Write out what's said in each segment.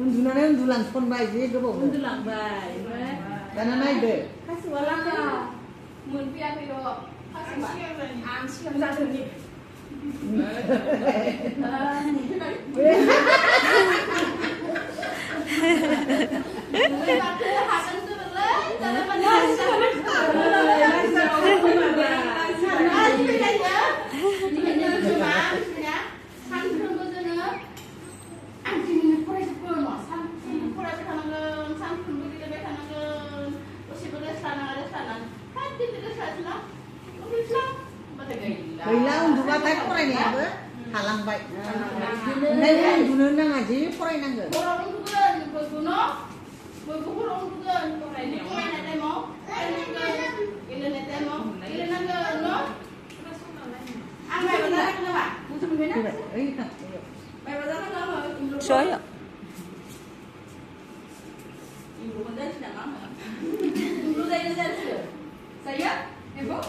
उन्दुनानै उन्दुलांसनबाय जि गोबाव उन्दुलांबाय ओमफ्राय दाना नायदो खासिवा लामा मोनफैयाखै र' खासिवा आं सिगां जादोंनि गैला उन्दुबाथाय फरायनायाबो थालांबाय ओंखायनो उन्दुनो नाङा जि फरायनांगौ Soalnya saya ibu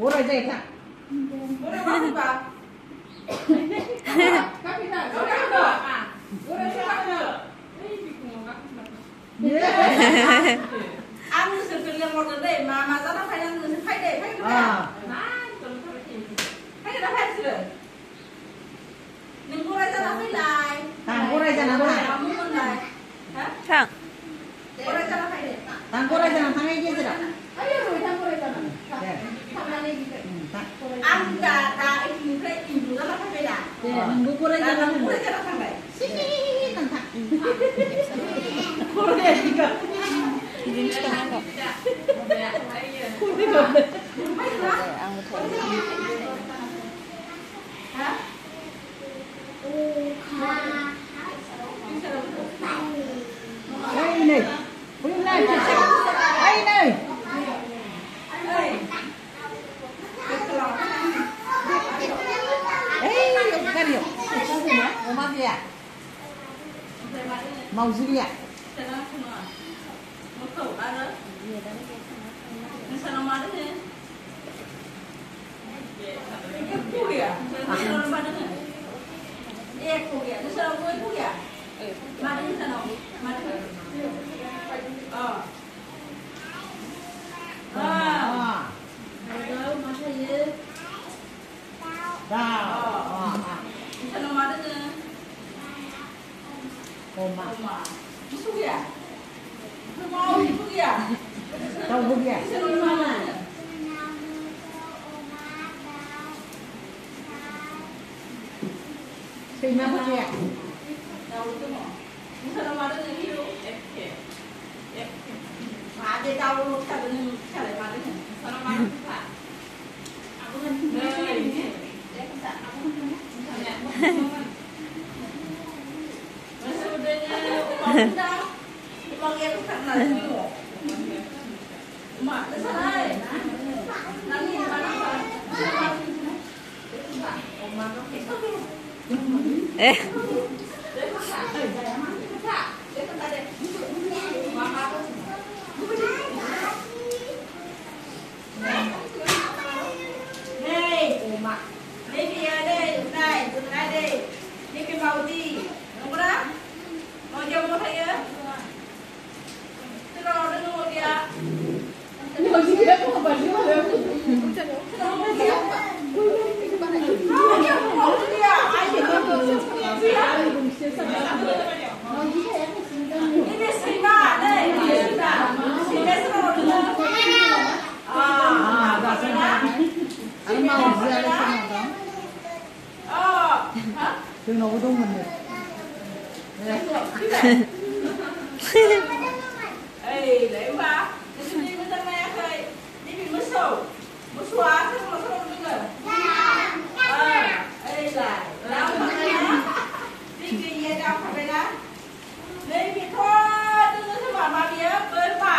Ora jeta. Ora apa? Kapitan. Ora apa? Aku sebelum yang mau deh, mama sana pengen ngasih deh, pengen pengen apa sih? Nunggu aja nanti lah. Tangkur aja nanti. Kamu mulai. Kang, Ora aja nanti deh. Tangkur aja nanti aja sudah. Ayo, tangkur aja nanti. Tangannya gitu. Tak. Anda tak ibu sama apa beda? Nunggu kurang aja nanti. Nunggu aja sampai. Sini nanti. Kurang juga. ini sekarang kok. Hah? Đây này. Bưng lên chị xem. Đây này. Cái điều. Màu gì ạ? Màu gì ạ? Đâu không vậy? Xin nó mất vậy? Hey, mau dia sama dong. जोंनावबो दंमोन नो Lấy ba, đi đi bên này thôi, đi bị mất sầu, mất xóa, sao mà không được rồi? Đây là, đau phải đây đó, đi kia gì đau phải đây đó, lấy bị thôi, đừng có sao mà bia bơi mà.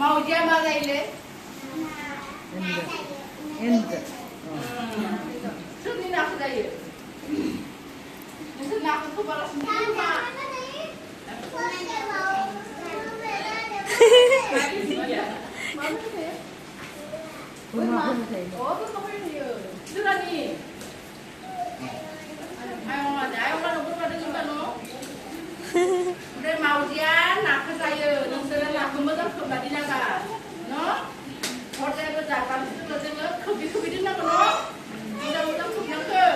Mau dia malah ile. Ende. Sini nak saya. Sini nak tu balas sendiri mak. Oh, tu kau ni. Sudah ni. Ayo kan ukur pada juga no. Udah mau dia nak saya, nak nak kemudian kembali naga, no? Hotel berjalan itu juga kebi di naga no. Mudah-mudahan kebiang ke.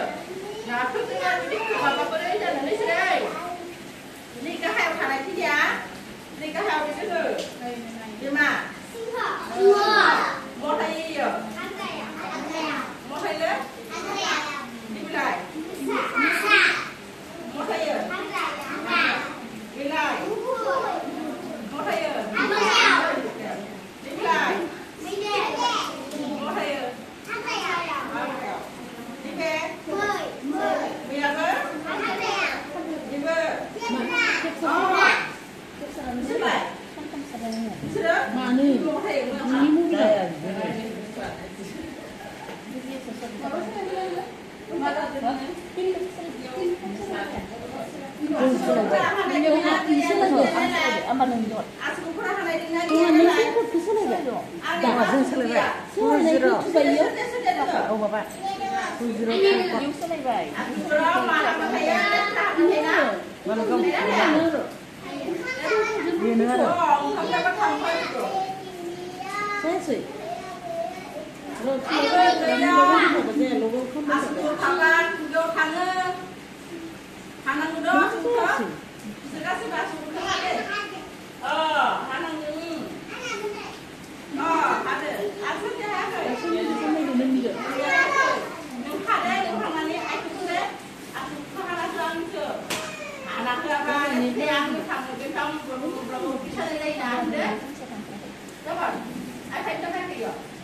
Nah, aku tinggal di apa boleh jalan ni sih. Ni kahar kahar dia. Ni kahar di situ. Di mana? Mau thay ya? Mau thay le? Di mana? Mau thay ya? Bilai. Mau thay ya? Di bilai. Mau thay ya? Di be? Biar be? Di be? Sudah. Sudah? Mana? Mau thay ya? Ini mu dia.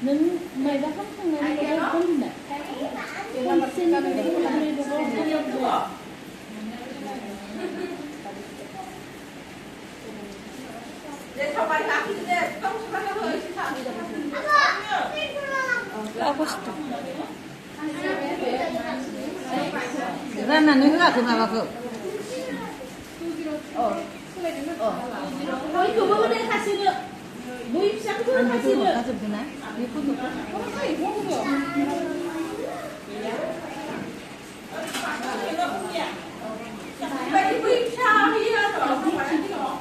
Nên mày đã khóc thằng này có đâu không nè. Con xin cái này con này được không? Để sau bài hát thì để không có cái hơi thì sao? 아고스토. Rana ni lah tu nak aku. Thôi cứ bữa đây khai xin được. Bui chắc cứ khai xin được. Kasih guna. Ni pun tu. Vậy bui sao đi rồi không phải cái đó.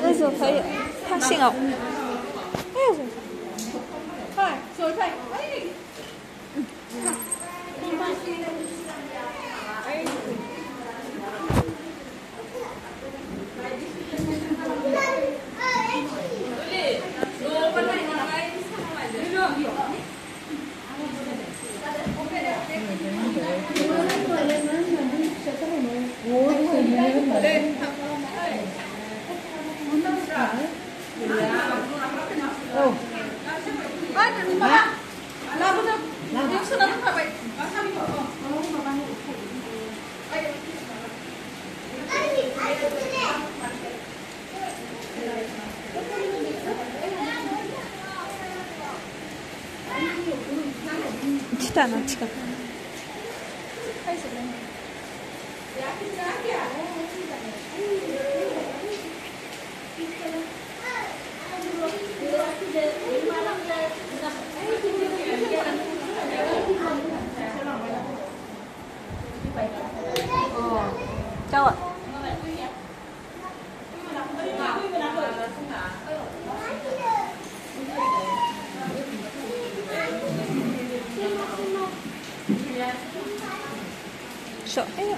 그래서 저희 탁싱업. Rồi thầy. 스타나 지금. Chào ạ. Sợ ấy ạ.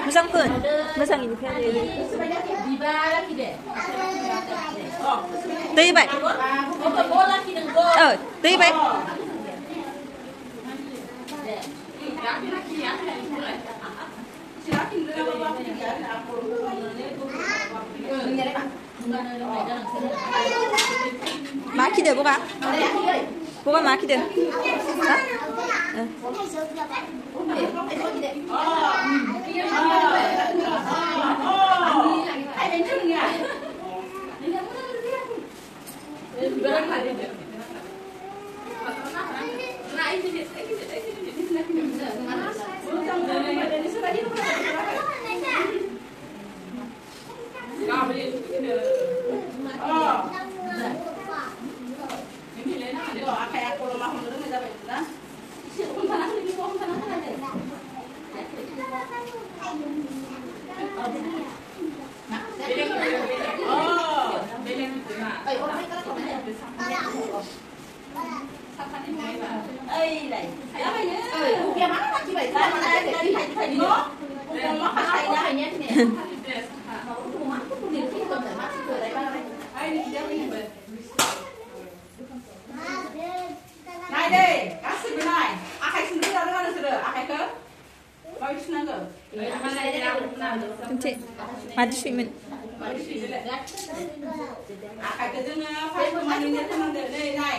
무상분 무상 이렇게 해야 돼. Tây vậy. Tây vậy. Maki deh, buka. Buka maki deh. Hah? Này đây, các sự này, akai sendiri ada mana sudah, akai ke? Bagus naga. Cek. Maju swimming. Akai ke jangan, phải pemandunya tenang deh, này.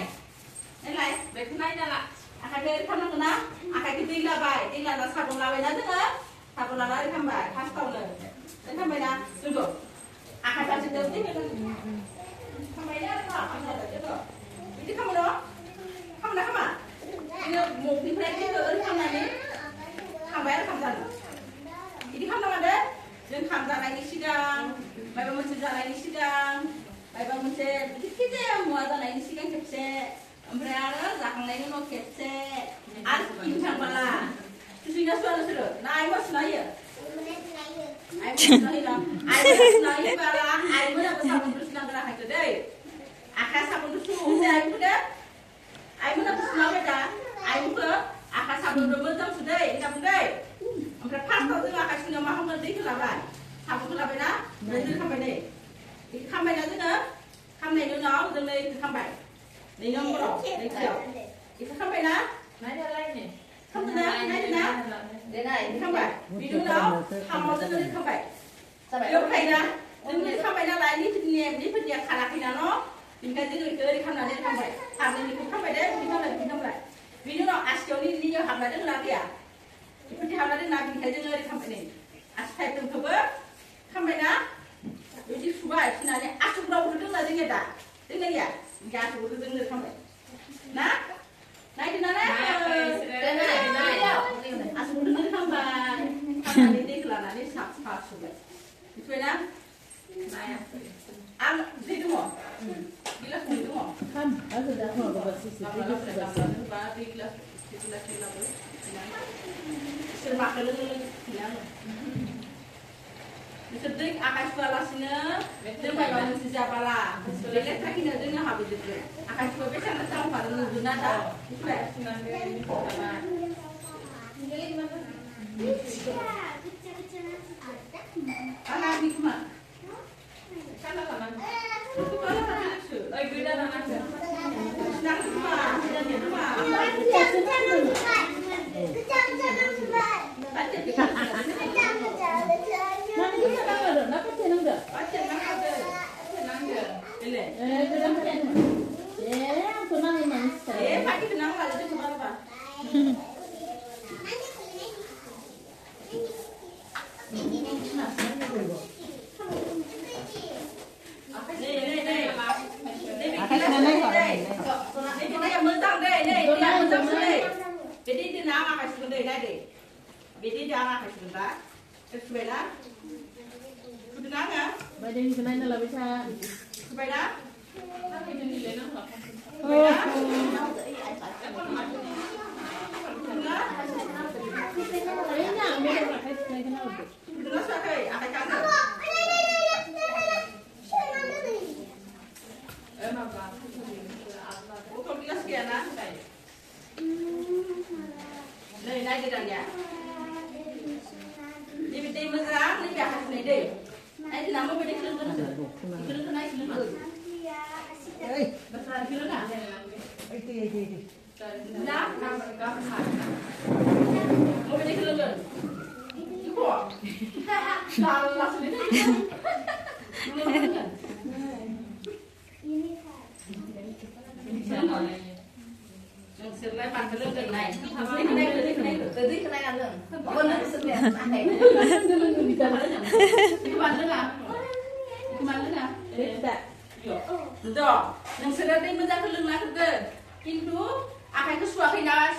Này, baik naik dah. Akai ke tenang kena, akai ke tinggal baik, tinggal dah sabun lawan dah dengar, sabun lawan dah tambah, khas tahu le. Tambah dah, tunggu. Akai pasti dah tinggal. Tambah dah apa? Ini kamu dah? Kamu dah kamu? Ini mau pindah ke kamu ni? Kamu bayar kamu sana. Ini kamu ada? Dan kamu sana ini sidang, bapak mesti sana ini sidang, bapak mesti kita yang mau sana ini sidang kece. Ambil zakang lain no kece. Ada incang bala. Sudah sudah. Naik mas naik. Ayo naik bala. Ayo mana bersama terus nak gerak itu deh. Akan sabun terus ayo sudah. Ayo mana bersama beda. Ayo ke akan sabun double jam sudah. Ini sudah. Ambil pas tu akan sudah mahu nanti kelaban. Sabun kelaban dah. Nanti kelaban ni. Ini kelaban dah tu dah. Kelaban ni orang jangan ni kelaban. Ni orang berok. Ni kau. Ini kelaban dah. Mana lain ni? Kelaban dah. Mana dah? Đây này, không phải. Ví dụ đó, hàng một dân không phải. Điều này là, nhưng không phải là lại đi niệm đi phân biệt khả năng thì là nó. Mình cái gì người chơi không là nên không phải. Hàng này cũng không phải đấy, mình không phải. Ví dụ nó asio đi nhiều hàng là đừng làm kìa. Phân biệt hàng là đừng làm mình thấy dân người không phải này. Asio từng thứ bớt, không phải đó. Ví dụ số bài thì là này, asio đâu đừng là đừng người ta, đừng người ta. Gà số đừng người không phải. Nè. Này thì nó này. Đây này. Asal dulu tambah, tambah ini kelana ini satu sudah. Itu ya? Am, itu mau? Gila itu mau? Kan, ada dah mau bersih. Gila. Isor makan lu bilang. Isor dek akan suka lasina, dek bawa mesti siapa lah. Soalnya tak kena dek nak habis dek. Akan suka besar nak tahu pada lu nada. Anak di rumah. Kana kana. Itu kalau kana tu. Ay beda anak tu. Nak rumah, tidak di rumah. Nanti kita nangga, nak tenang dah. Aku nangis nangis. Pagi tenang lah, itu kenapa? Jadi dia nak akan sudah dah deh. Jadi dia akan sudah. Sesuailah. Sudah nak? Badan kena lah bisa. Sesuailah. Kayaknya ambil pakai kena udah. Sudah sakai, akan kangen. Kau bilang sekian lah. Này này cái đàn nhà. Đi bên đây mới ra, đi bẻ hạt này đi. Anh đi làm ở bên đây khơi khơi. Khơi khơi này khơi. Ê, bắt ra khơi nào? Ê đi. Lá, làm cái cá hạt. Ở bên đây khơi khơi. Đi qua. Là xử lý đấy. Sirnai pantai lu kan naik. Tadi kena kan lu. Benar sirnai. Itu mana lah? Itu mana lah? Tidak. Dah. Yang sirnai menjadi keleng lah tu. Kintu akan tu suaki ba.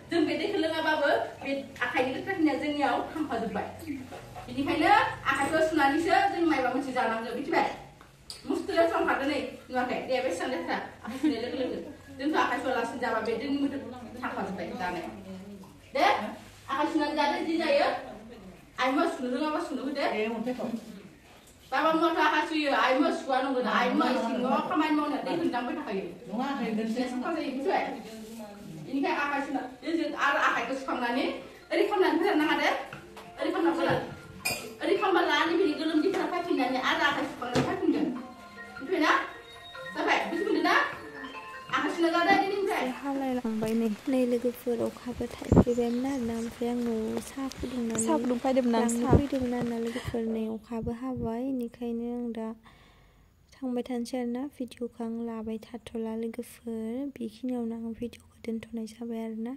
Jom beda keleng apa ber? Akan itu tak nyajeng yau hampa dubai. Ini kena akan tu sunani se jeng mai bangun sejalan je betul tak? Mustilah sama pada ni. Ngakai dia besar dah tak? Akan sunai keleng. Dan tu akan soal senjata beda ni mungkin tak pasti kita ni. Deh, akan senang jadi dia. Ayo sunu apa sunu deh. Bapa mau tak akan suyu, ayo suan nunggu dah. Ayo singo kemain mau nanti gendang pun tak ayo. Nunggu akan gendang. Sekarang ini tu. Ini kan akan senang. Jadi akan kesukaan ni. Eri kamu nanti nak ada? Eri kamu nak apa? Eri kamu lah ni bini gelum di mana pakinannya ada akan sekolah pakinan. Itu na? Sampai, betul betul na? ข้าวไรหลังใบในเลยก็เฟื่อเอาข้าวไปถ่ายไปแบบนั้นน้ำเฟียงหนูซาผู้ดึงนั้นซาผู้ดึงไฟเดิมนั้นซาผู้ดึงนั้นนะเลยก็เฟื่อในเอาข้าวไปหาไว้นี่ใครเนื่องดาทางไปทันเช่นนะวิดีโอครั้งลาไปทัดโทรเลยก็เฟื่อบีขี้เหนียวนะวิดีโอก็เดินโทรในซาแวร์นะ